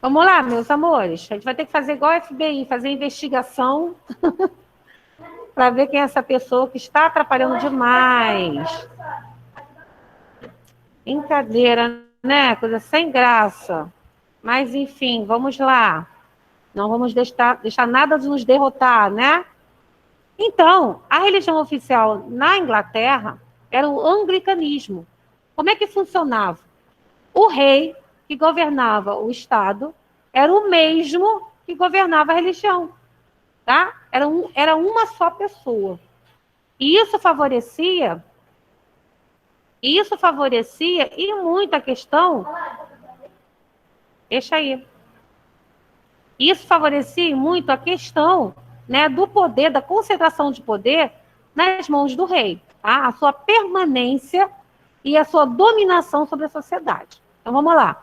Vamos lá, meus amores. A gente vai ter que fazer igual a FBI, fazer investigação para ver quem é essa pessoa que está atrapalhando demais. Brincadeira, né? Coisa sem graça. Mas, enfim, vamos lá. Não vamos deixar nada de nos derrotar, né? Então, a religião oficial na Inglaterra era o anglicanismo. Como é que funcionava? O rei que governava o Estado era o mesmo que governava a religião, tá? Era uma só pessoa. E isso favorecia e muito a questão, deixa aí, isso favorecia muito a questão, né, do poder, da concentração de poder nas mãos do rei, tá? A sua permanência e a sua dominação sobre a sociedade. Então, vamos lá.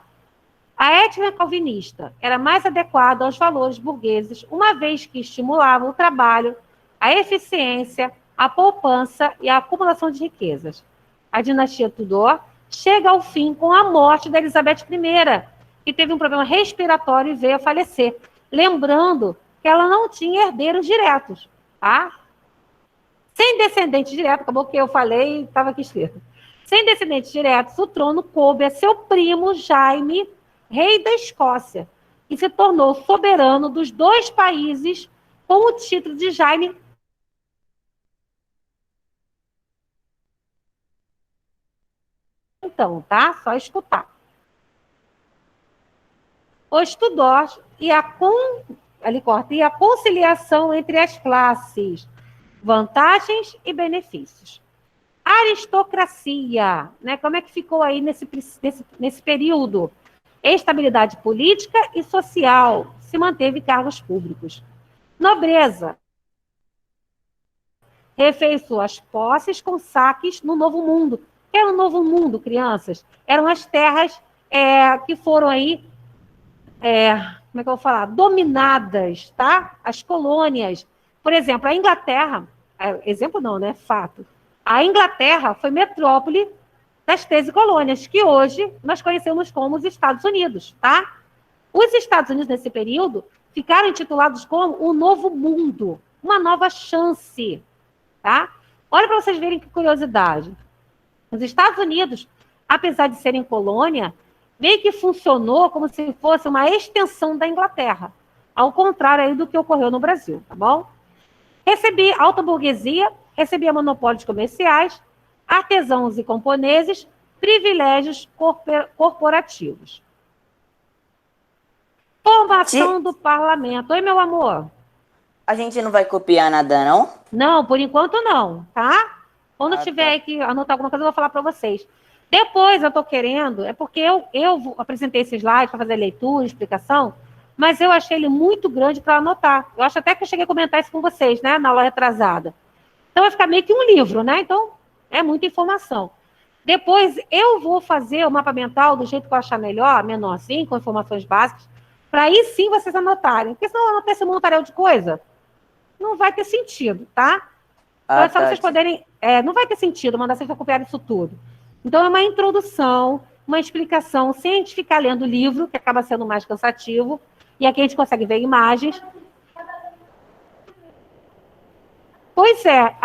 A ética calvinista era mais adequada aos valores burgueses, uma vez que estimulava o trabalho, a eficiência, a poupança e a acumulação de riquezas. A dinastia Tudor chega ao fim com a morte da Elizabeth I, que teve um problema respiratório e veio a falecer. Lembrando que ela não tinha herdeiros diretos, tá? Sem descendente direto, acabou que eu falei e estava aqui escrito. Sem descendentes diretos, o trono coube a seu primo Jaime, rei da Escócia, e se tornou soberano dos dois países com o título de Jaime. Então, tá? Só escutar. Os Tudors e a conciliação entre as classes, vantagens e benefícios. Aristocracia, né? Como é que ficou aí nesse período? Estabilidade política e social, se manteve cargos públicos. Nobreza, refez suas posses com saques no Novo Mundo. Que era o Novo Mundo, crianças? Eram as terras que foram aí, como é que eu vou falar? Dominadas, tá? As colônias. Por exemplo, a Inglaterra, exemplo não, né? Fato. A Inglaterra foi metrópole das 13 colônias, que hoje nós conhecemos como os Estados Unidos, tá? Os Estados Unidos, nesse período, ficaram intitulados como o Novo Mundo, uma nova chance, tá? Olha para vocês verem que curiosidade. Os Estados Unidos, apesar de serem colônia, meio que funcionou como se fosse uma extensão da Inglaterra, ao contrário aí do que ocorreu no Brasil, tá bom? Alta burguesia, recebia monopólios comerciais, artesãos e camponeses, privilégios corporativos. Formação do parlamento. Oi, meu amor. A gente não vai copiar nada, não? Não, por enquanto não, tá? Quando tiver Tá. que anotar alguma coisa, eu vou falar para vocês. Depois eu estou querendo, é porque eu apresentei esse slide para fazer leitura, explicação, mas eu achei ele muito grande para anotar. Eu acho até que eu cheguei a comentar isso com vocês, né, na aula retrasada. Então vai ficar meio que um livro, né? Então é muita informação. Depois eu vou fazer o mapa mental do jeito que eu achar melhor, menorzinho, com informações básicas, para aí sim vocês anotarem. Porque senão eu anotei esse montaréu de coisa, não vai ter sentido, tá? Então Ah, é só vocês Tati. poderem. Não vai ter sentido mandar vocês copiarem isso tudo. Então é uma introdução, uma explicação, sem a gente ficar lendo o livro, que acaba sendo mais cansativo, e aqui a gente consegue ver imagens. Pois é,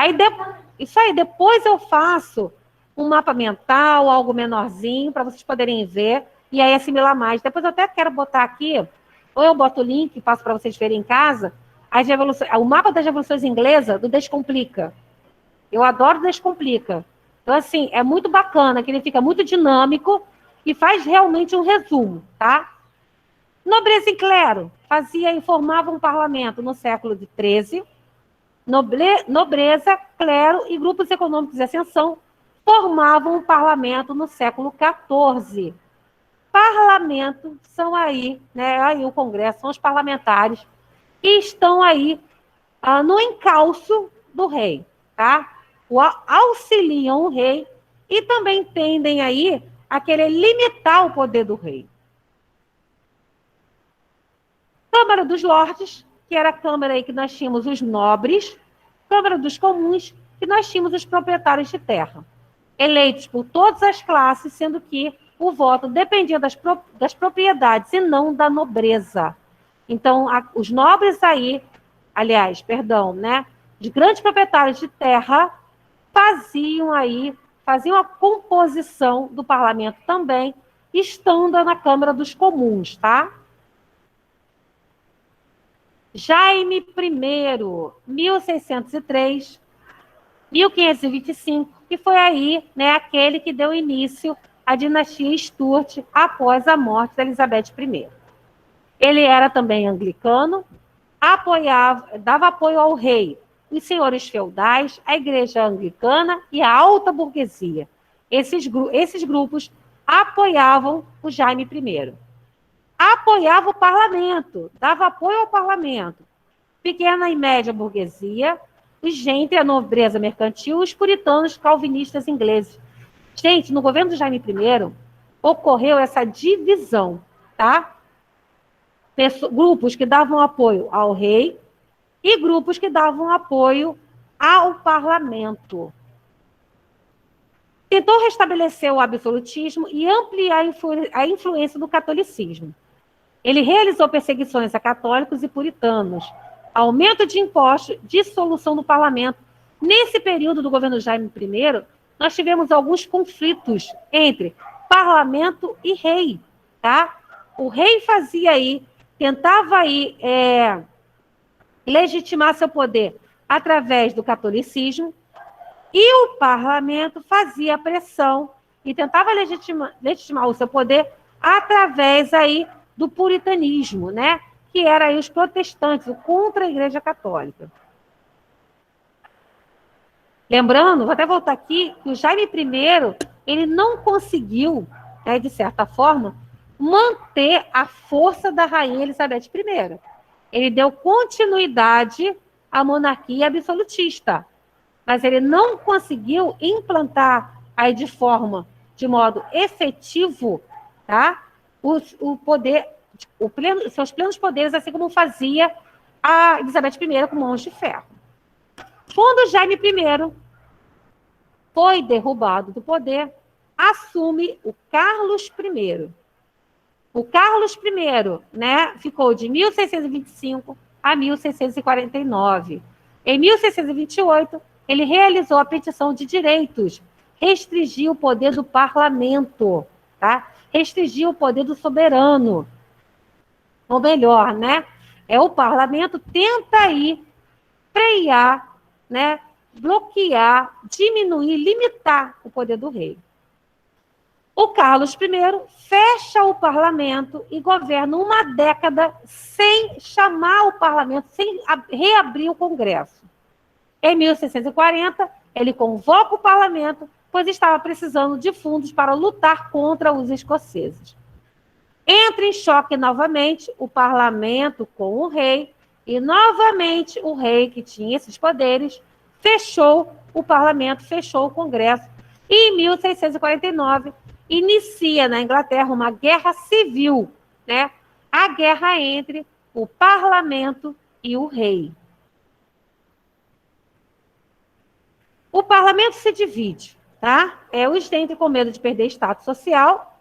isso aí, depois eu faço um mapa mental, algo menorzinho, para vocês poderem ver, e aí assimilar mais. Depois eu até quero botar aqui, ou eu boto o link, passo para vocês verem em casa, o mapa das revoluções inglesas do Descomplica. Eu adoro Descomplica. Então, assim, é muito bacana, que ele fica muito dinâmico e faz realmente um resumo, tá? Nobreza e clero informava um parlamento no século XIII. Nobreza, clero e grupos econômicos de ascensão formavam um parlamento no século XIV. Parlamento são aí, né? Aí o Congresso são os parlamentares que estão aí no encalço do rei, tá? Auxiliam o rei e também tendem aí a querer limitar o poder do rei. Câmara dos Lordes, que era a Câmara aí que nós tínhamos os nobres, Câmara dos Comuns, que nós tínhamos os proprietários de terra, eleitos por todas as classes, sendo que o voto dependia das propriedades e não da nobreza. Então, os nobres aí, aliás, perdão, né, de grandes proprietários de terra, faziam a composição do parlamento também, estando na Câmara dos Comuns, tá? Jaime I, 1603, 1525, que foi aí, né, aquele que deu início à dinastia Stuart após a morte de Elizabeth I. Ele era também anglicano, dava apoio ao rei, os senhores feudais, a igreja anglicana e a alta burguesia. Esses grupos apoiavam o Jaime I. Apoiava o parlamento, dava apoio ao parlamento. Pequena e média burguesia, os gente, a nobreza mercantil, os puritanos calvinistas ingleses. Gente, no governo do Jaime I, ocorreu essa divisão, tá? Grupos que davam apoio ao rei e grupos que davam apoio ao parlamento. Tentou restabelecer o absolutismo e ampliar a influência do catolicismo. Ele realizou perseguições a católicos e puritanos, aumento de impostos, dissolução do parlamento. Nesse período do governo Jaime I, nós tivemos alguns conflitos entre parlamento e rei, tá? O rei tentava legitimar seu poder através do catolicismo, e o parlamento fazia pressão e tentava legitimar o seu poder através do puritanismo, né? Que era os protestantes, contra a Igreja Católica. Lembrando, vou até voltar aqui, que o Jaime I, ele não conseguiu, né, de certa forma, manter a força da rainha Elizabeth I. Ele deu continuidade à monarquia absolutista, mas ele não conseguiu implantar aí de modo efetivo, tá? O poder, seus plenos poderes, assim como fazia a Elizabeth I com mãos de ferro. Quando Jaime I foi derrubado do poder, assume o Carlos I. O Carlos I, né, ficou de 1625 a 1649. Em 1628, ele realizou a petição de direitos, restringiu o poder do parlamento, tá? Restringiu o poder do soberano. Ou melhor, né? O parlamento tenta frear, né, bloquear, diminuir, limitar o poder do rei. O Carlos I fecha o parlamento e governa uma década sem chamar o parlamento, sem reabrir o Congresso. Em 1640, ele convoca o parlamento, pois estava precisando de fundos para lutar contra os escoceses. Entra em choque novamente o parlamento com o rei, e novamente o rei, que tinha esses poderes, fechou o parlamento, fechou o Congresso. E em 1649, inicia na Inglaterra uma guerra civil, né? A guerra entre o parlamento e o rei. O parlamento se divide, tá? Os gente com medo de perder status social,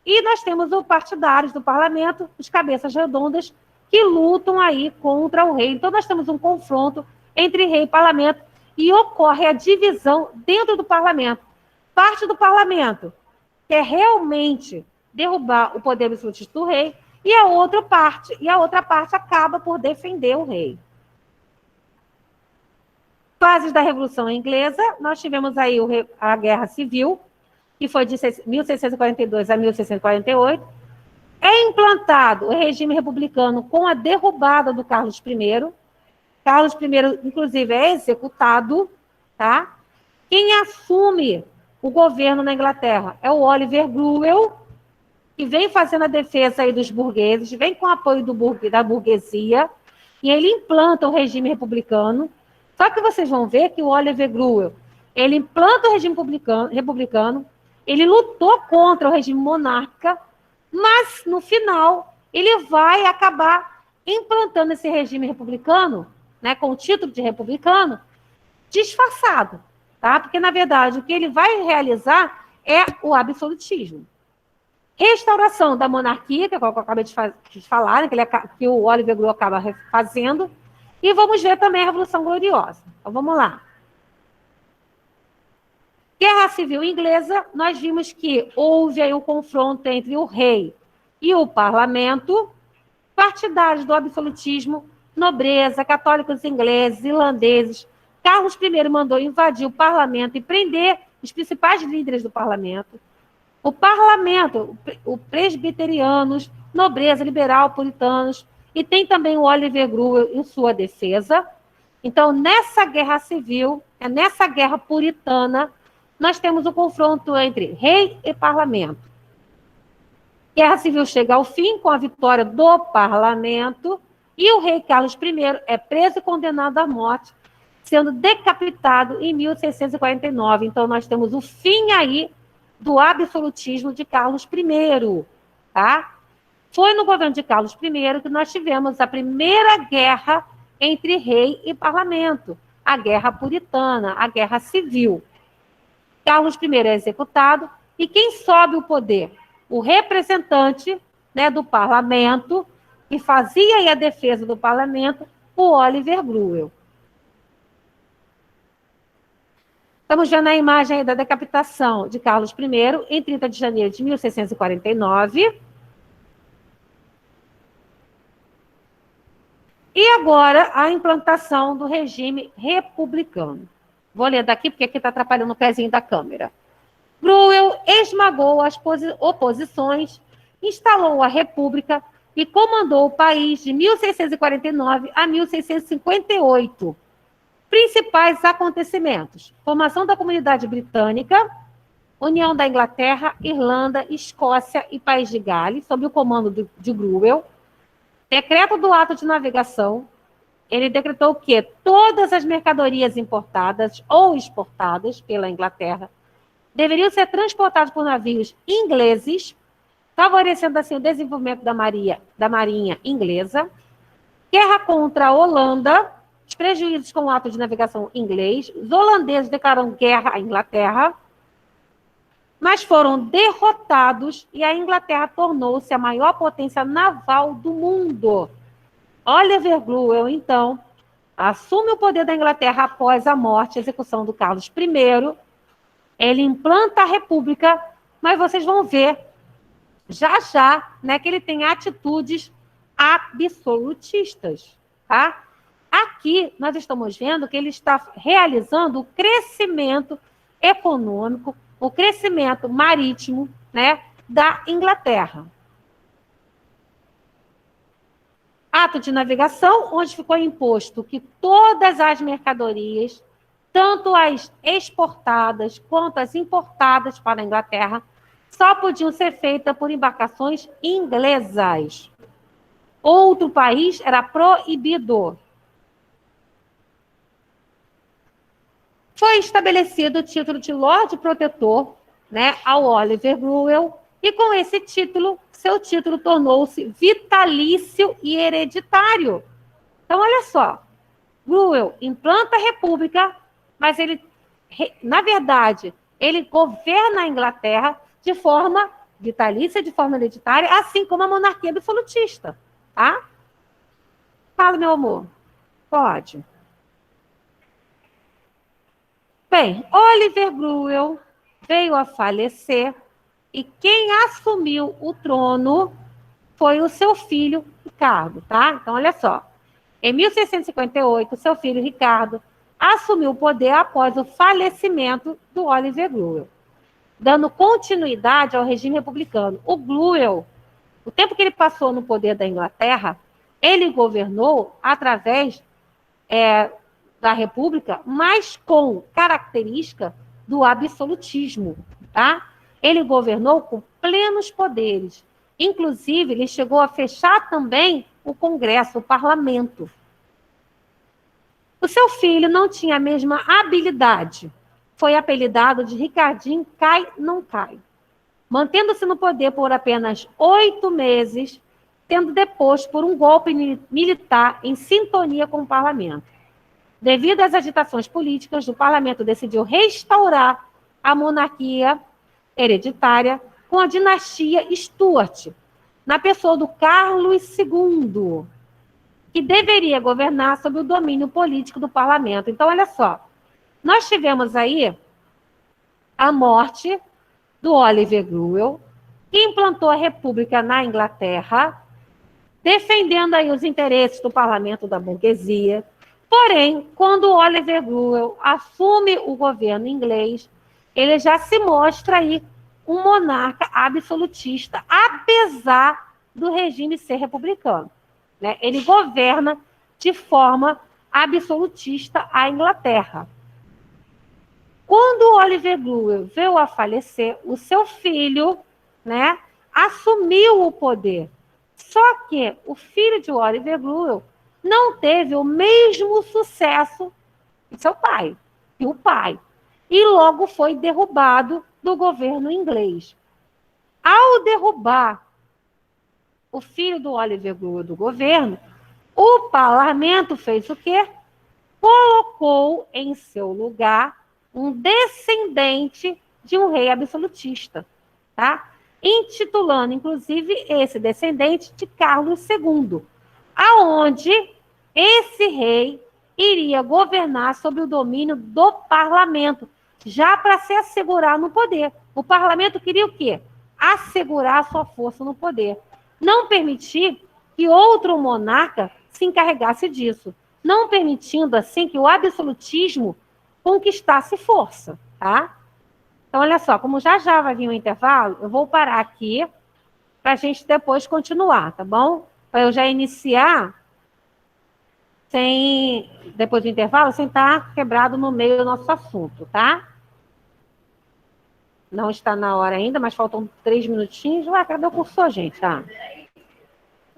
e nós temos os partidários do parlamento, os cabeças redondas, que lutam contra o rei. Então, nós temos um confronto entre rei e parlamento, e ocorre a divisão dentro do parlamento. Parte do parlamento quer realmente derrubar o poder absolutista do rei, e a outra parte acaba por defender o rei. Fases da Revolução Inglesa, nós tivemos a Guerra Civil, que foi de 1642 a 1648. É implantado o regime republicano com a derrubada do Carlos I. Carlos I, inclusive, é executado, tá? Quem assume o governo na Inglaterra é o Oliver Cromwell, que vem fazendo a defesa dos burgueses, vem com o apoio da burguesia, e ele implanta o regime republicano. Só que vocês vão ver que o Oliver Cromwell, ele implanta o regime republicano, ele lutou contra o regime monárquico, mas, no final, ele vai acabar implantando esse regime republicano, né, com o título de republicano, disfarçado, tá? Porque, na verdade, o que ele vai realizar é o absolutismo. restauração da monarquia, que é o que eu acabei de falar, né, que o Oliver Cromwell acaba fazendo, e vamos ver também a Revolução Gloriosa. Então, vamos lá. Guerra Civil Inglesa, nós vimos que houve aí um confronto entre o rei e o parlamento, partidários do absolutismo, nobreza, católicos ingleses, irlandeses. Carlos I mandou invadir o parlamento e prender os principais líderes do parlamento. O parlamento, o presbiterianos, nobreza, liberal, puritanos, e tem também o Oliver Cromwell em sua defesa. Então, nessa guerra civil, nessa guerra puritana, nós temos o confronto entre rei e parlamento. Guerra civil chega ao fim com a vitória do parlamento e o rei Carlos I é preso e condenado à morte, sendo decapitado em 1649. Então, nós temos o fim aí do absolutismo de Carlos I. Tá? Foi no governo de Carlos I que nós tivemos a primeira guerra entre rei e parlamento, a guerra puritana, a guerra civil. Carlos I é executado, e quem sobe o poder? O representante, né, do parlamento, que fazia aí a defesa do parlamento, o Oliver Cromwell. Estamos vendo a imagem aí da decapitação de Carlos I, em 30 de janeiro de 1649. E agora, a implantação do regime republicano. Vou ler daqui, porque aqui está atrapalhando o pezinho da câmera. Cromwell esmagou as oposições, instalou a República e comandou o país de 1649 a 1658. Principais acontecimentos: formação da comunidade britânica, união da Inglaterra, Irlanda, Escócia e País de Gales, sob o comando de Cromwell. Decreto do ato de navegação. Ele decretou que todas as mercadorias importadas ou exportadas pela Inglaterra deveriam ser transportadas por navios ingleses, favorecendo assim o desenvolvimento da marinha inglesa. Guerra contra a Holanda, os prejuízos com o ato de navegação inglês. Os holandeses declararam guerra à Inglaterra, mas foram derrotados e a Inglaterra tornou-se a maior potência naval do mundo. Oliver Cromwell, então, assume o poder da Inglaterra após a morte e execução do Carlos I. Ele implanta a República, mas vocês vão ver já, né, que ele tem atitudes absolutistas, tá? Aqui nós estamos vendo que ele está realizando o crescimento econômico, o crescimento marítimo, né, da Inglaterra. Ato de navegação, onde ficou imposto que todas as mercadorias, tanto as exportadas quanto as importadas para a Inglaterra, só podiam ser feitas por embarcações inglesas. Outro país era proibido. Foi estabelecido o título de Lorde Protetor, né, ao Oliver Cromwell, e com esse título, seu título tornou-se vitalício e hereditário. Então, olha só, Cromwell implanta a República, mas ele, na verdade, ele governa a Inglaterra de forma vitalícia, de forma hereditária, assim como a monarquia absolutista, tá? Fala, meu amor. Pode. Bem, Oliver Cromwell veio a falecer e quem assumiu o trono foi o seu filho, Ricardo, tá? Então, olha só. Em 1658, seu filho, Ricardo, assumiu o poder após o falecimento do Oliver Cromwell, dando continuidade ao regime republicano. O Cromwell, o tempo que ele passou no poder da Inglaterra, ele governou através da República, mas com característica do absolutismo, tá? Ele governou com plenos poderes. Inclusive, ele chegou a fechar também o Congresso, o Parlamento. O seu filho não tinha a mesma habilidade. Foi apelidado de Ricardinho Cai Não Cai. Mantendo-se no poder por apenas 8 meses, tendo deposto por um golpe militar em sintonia com o Parlamento. Devido às agitações políticas, o Parlamento decidiu restaurar a monarquia hereditária, com a dinastia Stuart, na pessoa do Carlos II, que deveria governar sob o domínio político do parlamento. Então, olha só, nós tivemos aí a morte do Oliver Cromwell, que implantou a República na Inglaterra, defendendo aí os interesses do parlamento da burguesia. Porém, quando Oliver Cromwell assume o governo inglês, ele já se mostra aí um monarca absolutista, apesar do regime ser republicano, né? Ele governa de forma absolutista a Inglaterra. Quando Oliver Cromwell veio a falecer, o seu filho, né, assumiu o poder. Só que o filho de Oliver Cromwell não teve o mesmo sucesso que seu pai, e o pai. E logo foi derrubado do governo inglês. Ao derrubar o filho do Oliver Cromwell do governo, o parlamento fez o quê? Colocou em seu lugar um descendente de um rei absolutista, tá? Intitulando, inclusive, esse descendente de Carlos II, aonde esse rei iria governar sob o domínio do parlamento, já para se assegurar no poder. O parlamento queria o quê? Assegurar a sua força no poder. Não permitir que outro monarca se encarregasse disso. Não permitindo, assim, que o absolutismo conquistasse força, tá? Então, olha só, como já vai vir um intervalo, eu vou parar aqui para a gente depois continuar, tá bom? Para eu já iniciar depois do intervalo, sem estar quebrado no meio do nosso assunto, tá? Não está na hora ainda, mas faltam 3 minutinhos. Ué, cadê o cursor, gente? Ah.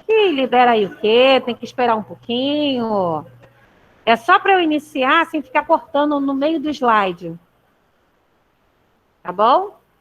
Que libera aí o quê? Tem que esperar um pouquinho. É só para eu iniciar sem ficar cortando no meio do slide. Tá bom?